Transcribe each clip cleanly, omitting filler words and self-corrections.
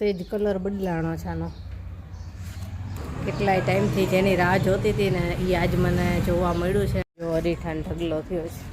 સેજ કલર બદલાણો છે આનો. કેટલાય ટાઈમથી જેની રાહ જોતી હતી ને એ આજ મને જોવા મળ્યું છે. જો અરીઠાન ઢગલો થયો છે.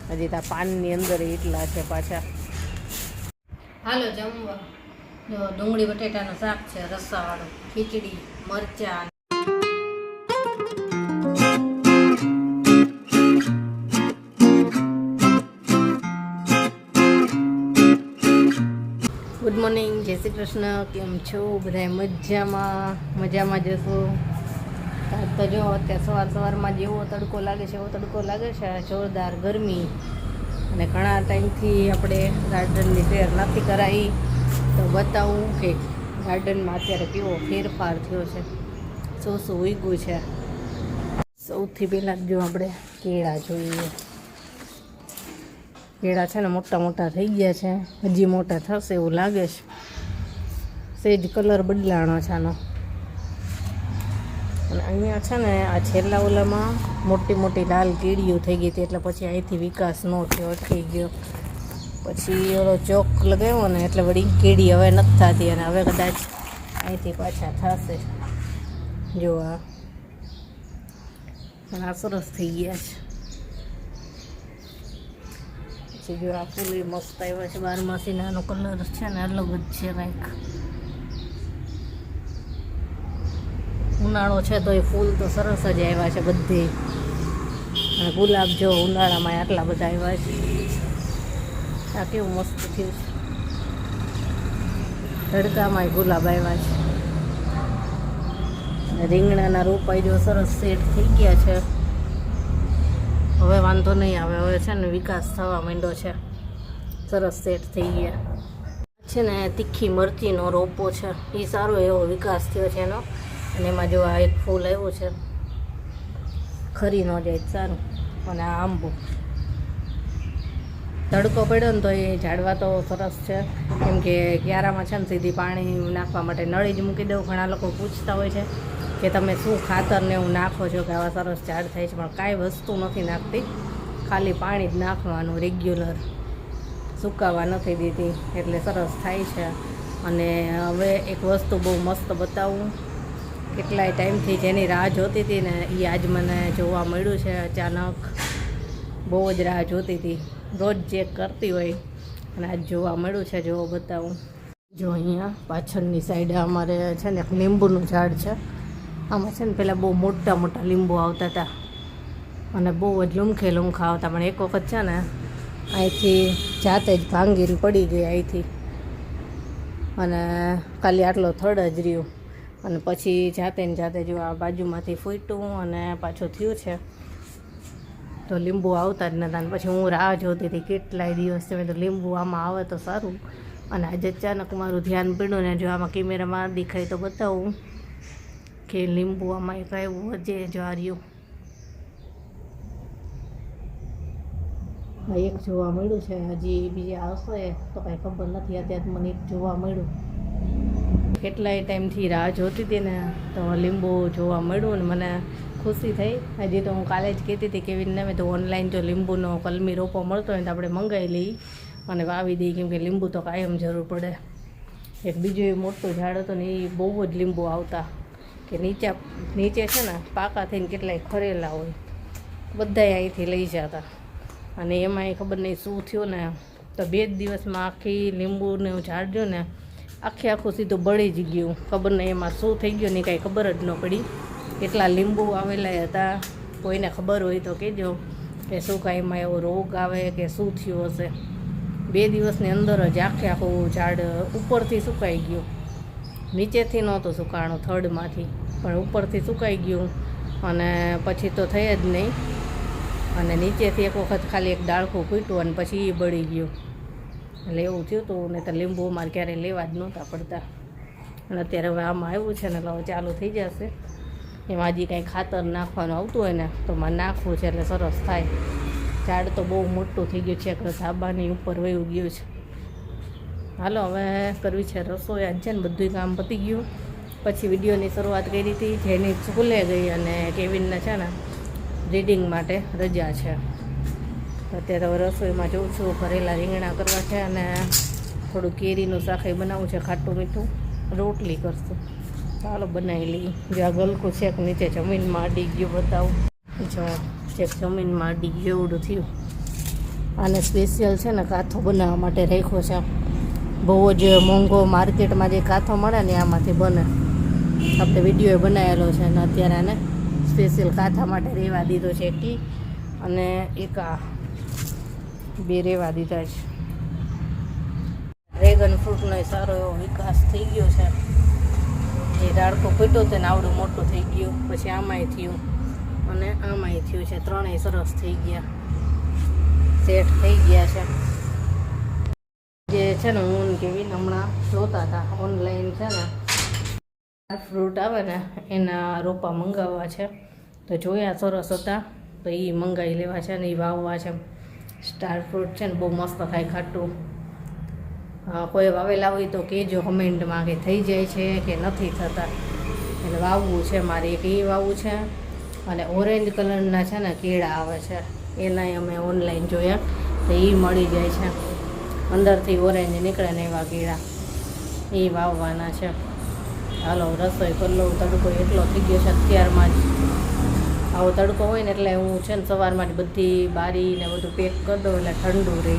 હજી ત્યાં પાનની અંદર એટલા છે પાછા. હાલો જમવા. જો ડુંગળી બટેટાનું શાક છે, રસાવાળું, ખીચડી, મરચાં. ગુડ મોર્નિંગ, જય શ્રી કૃષ્ણ. કેમ છો બધા? મજામાં જશો. તો જો અત્યારે સવારમાં જેવો તડકો લાગે છે એવો તડકો લાગે છે. જોરદાર ગરમી અને ઘણા ટાઈમથી આપણે ગાર્ડનની સૈર નથી કરાવી, તો બતાવું કે ગાર્ડનમાં અત્યારે કેવો ફેરફાર થયો છે, શું ઉગ્યું છે. સૌથી પહેલાં જો આપણે કેળા જોઈએ. કેળા છે ને મોટા થઈ ગયા છે, હજી મોટા થશે એવું લાગે છે. સેજ કલર બદલાણો છે આનો. અને અહીંયા છે ને આ છેલ્લા ઓલામાં મોટી લાલ કીડીઓ થઈ ગઈ હતી, એટલે પછી અહીંથી વિકાસ ન થયો, અટકી ગયો. પછી ઓલો ચોક લગાવ્યો ને એટલે વળી કીડી હવે નથી થતી, અને હવે કદાચ અહીંથી પાછા થશે. જો આ સરસ થઈ ગયા છે. પછી જો આ ફૂલ મસ્ત આવ્યા છે, 12 માસીનો કલર છે ને અલગ જ છે કંઈક. ઉનાળો છે તો એ ફૂલ તો સરસ જ આવ્યા છે બધી. અને ગુલાબ જો ઉનાળામાં આટલા બધા આવ્યા છે. આ કેવું મસ્ત થયું છે. તડકામાં ગુલાબ આવ્યા છે. રીંગણાના રોપાઈ જો સરસ સેટ થઈ ગયા છે. હવે વાંધો નહીં આવે, હવે છે ને વિકાસ થવા માંડ્યો છે, સરસ સેટ થઈ ગયા છે. ને તીખી મરચીનો રોપો છે, એ સારો એવો વિકાસ થયો છે એનો. અને એમાં જો આ એક ફૂલ આવ્યું છે, ખરી ન જાય સારું. અને આ આંબો તડકો પડ્યો ને તો એ ઝાડવા તો સરસ છે, કેમ કે ક્યારામાં છે ને સીધી પાણી નાખવા માટે નળી જ મૂકી દઉં. ઘણા લોકો પૂછતા હોય છે કે તમે શું ખાતર ને એવું નાખો છો કે આવા સરસ ઝાડ થાય છે, પણ કાંઈ વસ્તુ નથી નાખતી, ખાલી પાણી જ નાખવાનું રેગ્યુલર, સુકાવા નથી દીધી, એટલે સરસ થાય છે. અને હવે એક વસ્તુ બહુ મસ્ત બતાવું. કેટલાય ટાઈમથી જેની રાહ જોતી હતી ને એ આજ મને જોવા મળ્યું છે અચાનક. બહુ જ રાહ જોતી હતી, રોજ ચેક કરતી હોય, અને આજ જોવા મળ્યું છે. જો બતાવું. જો અહીંયા પાછળની સાઈડે અમારે છે ને એક લીંબુનું ઝાડ છે. આમાં છે ને પહેલાં બહુ મોટા લીંબુ આવતા હતા, અને બહુ જ લુમખા આવતા. પણ એક વખત છે ને અહીંથી જાતે જ ભાંગીને પડી ગઈ અહીંથી, અને ખાલી આટલો થડ જ રહ્યું. અને પછી જાતે જો આ બાજુમાંથી ફૂટ્યું અને પાછું થયું છે. તો લીંબુ આવતા જ નહોતા. પછી હું રાહ જોતી હતી કેટલાય દિવસ તમે તો લીંબુ આમાં આવે તો સારું. અને આજે અચાનક મારું ધ્યાન પડ્યું ને જો આમાં કેમેરામાં દેખાય તો બતાવું કે લીંબુ આમાં એક આવ્યું જે જ્વાર્યું એક જોવા મળ્યું છે. હજી બીજા આવશે તો કાંઈ ખબર નથી, અત્યારે મને એક જોવા મળ્યું. કેટલાય ટાઈમથી રાહ જોતી હતી ને તો લીંબુ જોવા મળ્યું ને મને ખુશી થઈ. હજી તો હું કાલે જ કહેતી હતી કેવીને મેં તો ઓનલાઈન જો લીંબુનો કલમી રોપો મળતો હોય તો આપણે મંગાવી લઈ અને વાવી દઈએ, કેમ કે લીંબુ તો કાયમ જરૂર પડે. એક બીજું એ મોટું ઝાડ હતું ને એ બહુ જ લીંબુ આવતા, કે નીચે છે ને પાકા થઈને કેટલાય ખરેલા હોય, બધાય અહીંથી લઈ જતા. અને એમાંય ખબર નહીં શું થયું ને, તો 2 જ દિવસમાં આખી લીંબુને ઝાડ જો ને આખું સીધું બળી જ ગયું. ખબર નહીં એમાં શું થઈ ગયું ને કાંઈ ખબર જ ન પડી. એટલા લીંબુ આવેલા હતા. કોઈને ખબર હોય તો કહેજો કે શું કાંઈ એમાં એવો રોગ આવે કે શું થયું હશે. 2 દિવસની અંદર જ આખું ઝાડ ઉપરથી સુકાઈ ગયું, નીચેથી નહોતું સુકાણું થડમાંથી, પણ ઉપરથી સુકાઈ ગયું. અને પછી તો થઈ જ નહીં. અને નીચેથી એક વખત ખાલી એક ડાળખું ફૂટ્યું અને પછી એ બળી ગયું. એટલે એવું થયું હતું. ને તો લીંબુ અમારે ક્યારેય લેવા જ નહોતા પડતા. અને અત્યારે હવે આમાં આવ્યું છે ને એટલે હવે ચાલુ થઈ જશે. એમાં હજી કાંઈ ખાતર નાખવાનું આવતું હોય ને તો માં નાખવું છે એટલે સરસ થાય. ઝાડ તો બહુ મોટું થઈ ગયું છે, ધાબાની ઉપર વયું ગયું છે. હાલો હવે કરવી છે રસોઈ. આજ છે ને બધું કામ પતી ગયું. પછી વિડીયોની શરૂઆત કરી હતી, જેની સ્કૂલે ગઈ અને કેવિનને છે ને રીડિંગ માટે રજા છે. અત્યારે હવે રસોઈમાં જોઉં છું, ભરેલા રીંગણા કરવા છે અને થોડું કેરીનું શાક બનાવવું છે, ખાટું મીઠું, રોટલી કરશું. ચાલો બનાવી લઈએ. જો આ ગલકું છેક નીચે જમીનમાં અડી ગયું, બતાવું. જો છેક જમીનમાં અડી ગયું એવડું થયું. આને સ્પેશિયલ છે ને કાથો બનાવવા માટે રાખ્યો છે. બહુ જ મોંઘો માર્કેટમાં જે કાથો મળે ને આમાંથી બને. આપણે વિડીયો બનાવેલો છે અને અત્યારે આને સ્પેશિયલ કાથા માટે રહેવા દીધો છે એકી, અને એક આ બે રહેવા દીધા છે. ડ્રેગન ફ્રૂટનો સારો એવો વિકાસ થઈ ગયો છે. જે ડાળકો ફૂટ્યો હતો ને આવડું મોટું થઈ ગયું, પછી આમાંય થયું અને આમાંય થયું છે. ત્રણેય સરસ થઈ ગયા, સેટ થઈ ગયા છે. જે છે ને હું કેવીને હમણાં જોતા હતા ઓનલાઈન છે ને ફ્રૂટ આવે ને એના રોપા મંગાવવા છે, તો જોયા સરસ હતા તો એ મંગાવી લેવા છે ને એ વાવવા છે. સ્ટાર ફ્રૂટ છે ને બહુ મસ્ત થાય, ખાટું. કોઈ વાવેલા હોય તો કહેજો કમેન્ટમાં કે થઈ જાય છે કે નથી થતા. એટલે વાવવું છે મારે, એક એ વાવવું છે. અને ઓરેન્જ કલરના છે ને કેળા આવે છે, એનાય અમે ઓનલાઈન જોયા તો એ મળી જાય છે. અંદરથી ઓરેન્જ નીકળે ને એવા કેળા, એ વાવવાના છે. હાલો રસોઈ કરી લઉં. તડકો એટલો થઈ ગયો છે અત્યારમાં જ. આવો તડકો હોય ને એટલે હું છે ને સવારમાં જ બધી બારી ને બધું પેક કરી દઉં એટલે ઠંડુ રહે.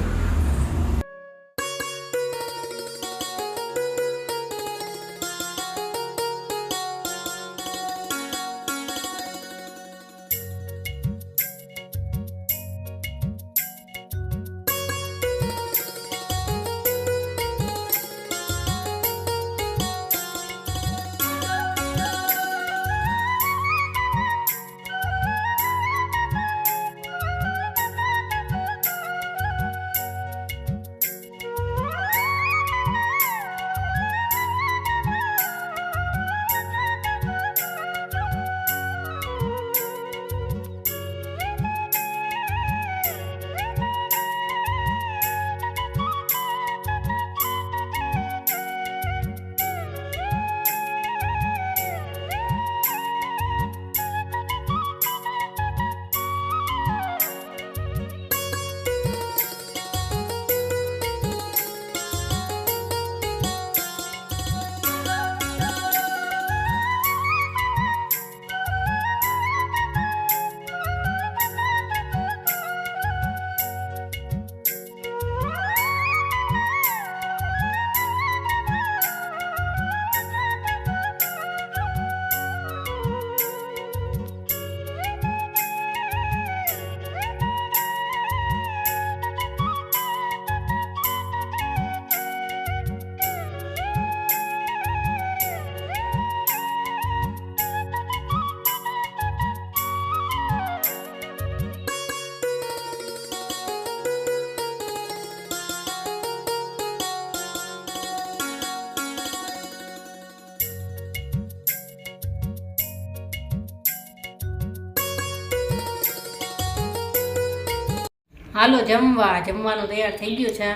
હાલો જમવાનું તૈયાર થઈ ગયું છે.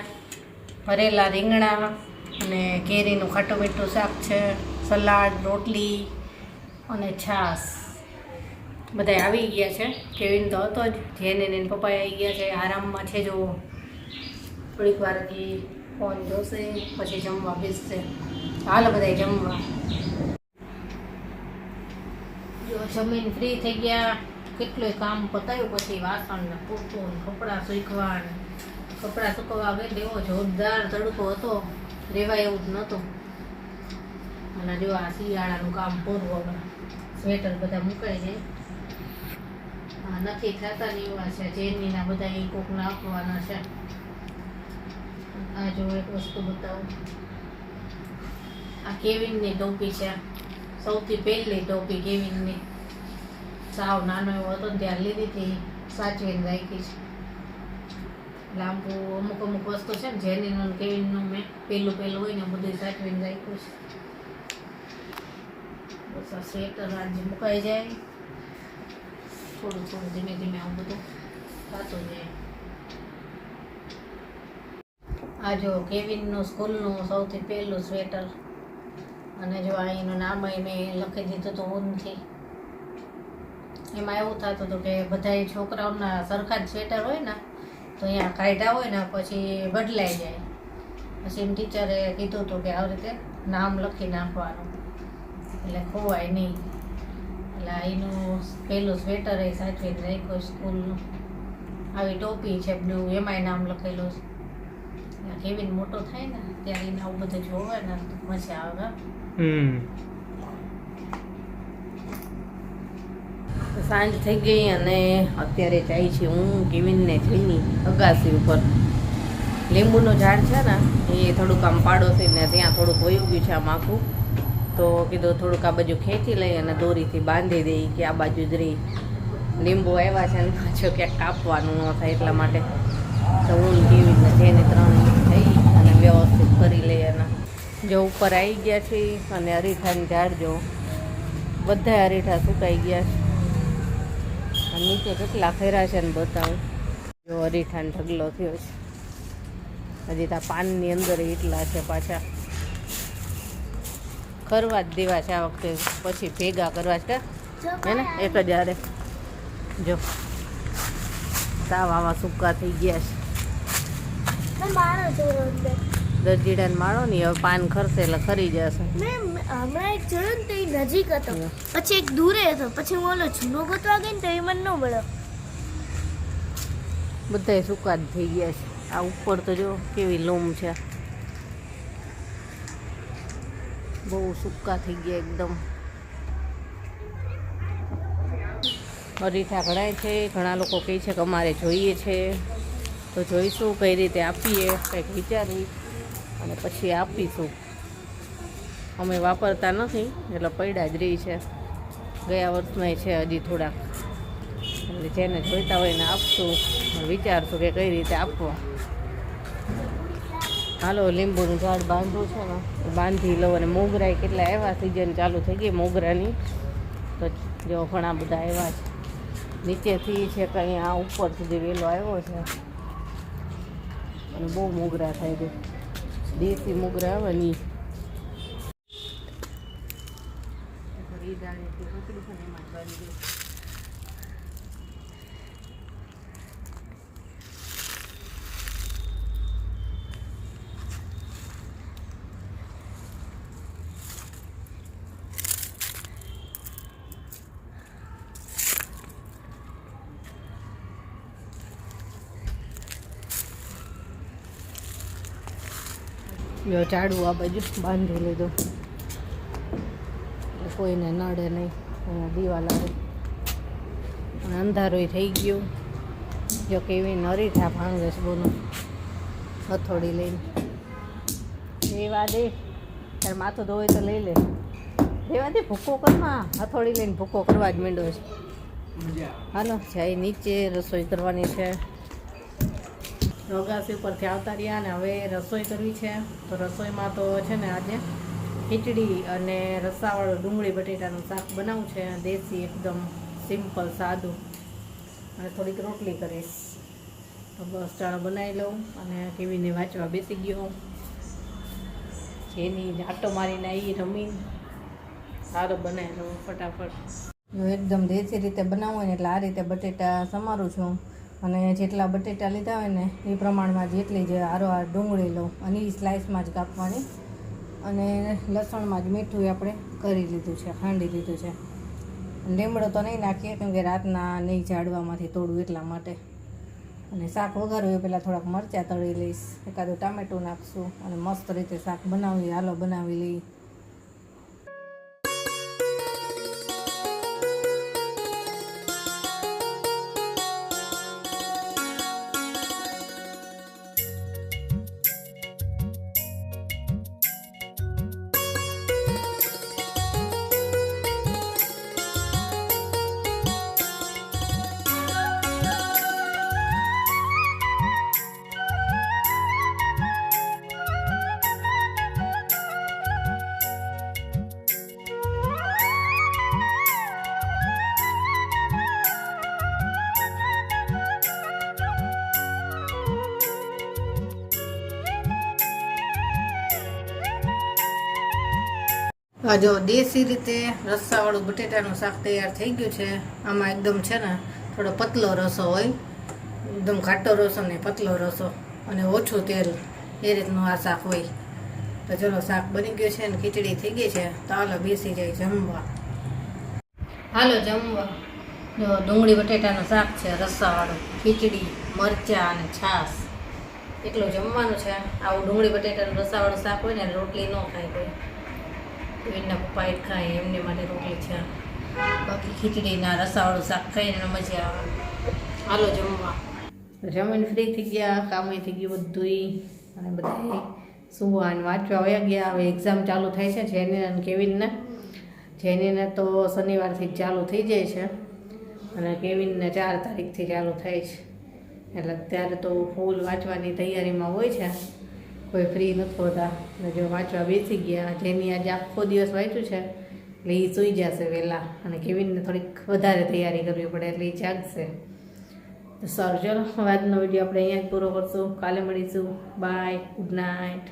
ભરેલા રીંગણા અને કેરીનું ખાટું મીઠું શાક છે, સલાડ, રોટલી અને છાશ. બધા આવી ગયા છે. કેવિન તો હતો જ, જેને ને પપ્પા આવી ગયા છે, આરામમાં છે. જો થોડીક વાર ફોન જોશે પછી જમવા બેસશે. હાલો બધા જમવા. જો જમીન ફ્રી થઈ ગયા. કેટલું કામ પતાવ્યું, પછી વાસણ ને પોતું, કપડાં સૂકવા ગઈ. એવો જોરદાર તડકો હતો, રેવાય એવું જ નહોતું. અને જો આ શિયાળાનું કામ પૂરું. સ્વેટર બધા મુકાઈ જાય. નથી થતા ને એવા છે. જેનીના બધા એ કોક નાખવાના છે. આ જો એક વસ્તુ બતાવું. આ કેવિનની ટોપી છે, સૌથી પહેલી ટોપી કેવિનની. સાવ નાનો એવો હતો ને ત્યાં લીધી હતી, સાચવીને રાખી છે. લાંબુ અમુક વસ્તુ છે ને જેનીનું કેવિનનું મેં પહેલું હોય ને બધું સાચવીને રાખ્યું છે. બસ આ સ્વેટર આજે મુકાઈ જાય. થોડું ધીમે ધીમે આવું બધું થતું જાય. આ જો કેવિનનું સ્કૂલનું સૌથી પહેલું સ્વેટર. અને જો અહીંનું નામ મેં લખી દીધું હતું ઊનથી. એમાં એવું થતું હતું કે બધા છોકરાઓના સરખા જ સ્વેટર હોય ને તો અહીંયા કાઢ્યા હોય ને પછી બદલાઈ જાય. પછી એમ ટીચરે કીધું હતું કે આવી રીતે નામ લખી નાખવાનું એટલે ખોવાય નહીં. એટલે એનું પહેલું સ્વેટર એ સાચવીને રાખ્યું સ્કૂલનું. આવી ટોપી છે બ્લુ, એમાંય નામ લખેલું છે. કેવીન મોટો થાય ને ત્યારે એને આવું બધું જોવે ને મજા આવે. સાંજ થઈ ગઈ અને અત્યારે જાય છે હું કેવિનને જઈની અગાસી ઉપર. લીંબુનું ઝાડ છે ને એ થોડુંક આમ પાડોશી ને ત્યાં થોડુંક વયું ગયું છે આમ આખું. તો કીધું થોડુંક આ બાજુ ખેંચી લઈ અને દોરીથી બાંધી દઈ કે આ બાજુ જ રહી. લીંબુ આવ્યા છે ને પાછું ક્યાંક કાપવાનું ન થાય એટલા માટે તો હું કેવીને જેને 3 થઈ અને વ્યવસ્થિત કરી લઈ. અને જો ઉપર આવી ગયા છે અને અરીઠાની ઝાડ જો બધા અરીઠા સુકાઈ ગયા છે. નીચે કેટલા ખેરા છે ને બતાવું. જો અરીઠાનો ઢગલો થયો છે. હજી ત્યાં પાનની અંદર એટલા છે પાછા. કરવા જ દેવા છે આ વખતે, પછી ભેગા કરવા છે હે ને એક જ હારે. જો સાવ આવા સૂકા થઈ ગયા છે. દરજીડાને માળો ને હવે પાન ખરશે એટલે ખરી જશે. હમણાં એક જોયું ને તો એ નજીક હતો, પછી એક દૂરે હતો, પછી હું ઓલો જૂનો ગોતવા ગઈ ને તો એ મને ન મળ્યો. બધા સૂકા જ થઈ ગયા છે. આ ઉપર તો જો કેવી લૂમ છે, બહુ સૂકા થઈ ગયા એકદમ. અરીઠા ઘણાય છે. ઘણા લોકો કહે છે કે અમારે જોઈએ છે, તો જોઈશું કઈ રીતે આપીએ, કંઈક વિચારી અને પછી આપીશું. અમે વાપરતા નથી એટલે પડ્યા જ રહી છે. ગયા વર્ષમાં છે હજી થોડાક, એટલે જેને જોઈતા હોય એને આપશું. વિચારશું કે કઈ રીતે આપવા. હાલો લીંબુનું ઝાડ બાંધવું છે ને બાંધી લઉં. અને મોગરા કેટલા આવ્યા, સિઝન ચાલુ થઈ ગઈ મોગરાની. તો જો ઘણા બધા આવ્યા છે. નીચેથી છે કંઈ આ ઉપર સુધી વેલો આવ્યો છે અને બહુ મોગરા થાય છે. દેશી મોગરા આવે ને જો ઝાડુ આ બાજુ બાંધી લીધું એટલે કોઈને નડે નહીં. અહીંયા દિવાલ આવે અને અંધારું થઈ ગયું. જો કેવી અરીઠા ભાંગે છે બોનો હથોડી લઈને. દેવા દે તારે માથું ધોવે તો લઈ લે. દેવા દે ભૂકો કરમાં હથોડી લઈને ભૂકો કરવા જ માંડ્યો છે. હાલો જાય નીચે રસોઈ કરવાની છે. અગાસી ઉપરથી આવતા રહ્યા અને હવે રસોઈ કરવી છે. તો રસોઈમાં તો છે ને આજે ખીચડી અને રસાવાળું ડુંગળી બટેટાનું શાક બનાવવું છે. દેશી એકદમ સિમ્પલ સાદું. અને થોડીક રોટલી કરીશ. તો બસ ચાલો બનાવી લઉં. અને ટીવીને વાંચવા બેસી ગયો. જેની આટો મારીને આવી રમી સારું બનાવી લઉં ફટાફટ. એકદમ દેશી રીતે બનાવવું હોય ને એટલે આ રીતે બટેટા સમારું છું. અને જેટલા બટેટા લીધા હોય ને એ પ્રમાણમાં જેટલી જ હારોહાર ડુંગળી લઉં અને એ સ્લાઇસમાં જ કાપવાની. અને લસણમાં જ મીઠું આપણે કરી લીધું છે, ખાંડી લીધું છે. લીમડો તો નહીં નાખીએ કેમ કે રાતના નહીં ઝાડવામાંથી તોડવું એટલા માટે. અને શાક વઘારવું એ પહેલાં થોડાક મરચાં તળી લઈશ, એકાદું ટામેટું નાખશું અને મસ્ત રીતે શાક બનાવી. હાલો બનાવી લઈ. આ જો દેશી રીતે રસાવાળું બટેટાનું શાક તૈયાર થઈ ગયું છે. આમાં એકદમ છે ને થોડો પતલો રસો હોય, એકદમ ઘાટો રસો ને પતલો રસો અને ઓછું તેલ. એ રીતનું આ શાક હોય. તો ચલો શાક બની ગયું છે ને ખીચડી થઈ ગઈ છે, તો હાલો બેસી જાય જમવા. હાલો જમવા. જો ડુંગળી બટેટાનું શાક છે, રસાવાળું, ખીચડી, મરચાં અને છાશ, એટલું જમવાનું છે. આવું ડુંગળી બટેટાનું રસાવાળું શાક હોય ને રોટલી ન ખાય કોઈ. એમના પપ્પા એ ખાય એમની માટે રોટલી છે, બાકી ખીચડીના રસાવાળું શાક ખાઈને મજા આવે. હાલો જમવા. જમીન ફ્રી થઈ ગયા, કામે થઈ ગયું બધુંય, અને બધા સુવા અને વાંચવા વયા ગયા. હવે એક્ઝામ ચાલુ થાય છે જેની અને કેવિનને. જેનીને તો શનિવારથી જ ચાલુ થઈ જાય છે અને કેવિનને 4 તારીખથી ચાલુ થાય છે. એટલે અત્યારે તો ફૂલ વાંચવાની તૈયારીમાં હોય છે, કોઈ ફ્રી નથી હોતા. અને જો વાંચવા બેસી ગયા. જેની આજે આખો દિવસ વાંચ્યું છે એટલે એ સૂઈ જશે વહેલા, અને કેવિનને થોડીક વધારે તૈયારી કરવી પડે એટલે એ જાગશે. તો સર ચલો આજનો વિડીયો આપણે અહીંયા જ પૂરો કરશું. કાલે મળીશું. Bye, good night.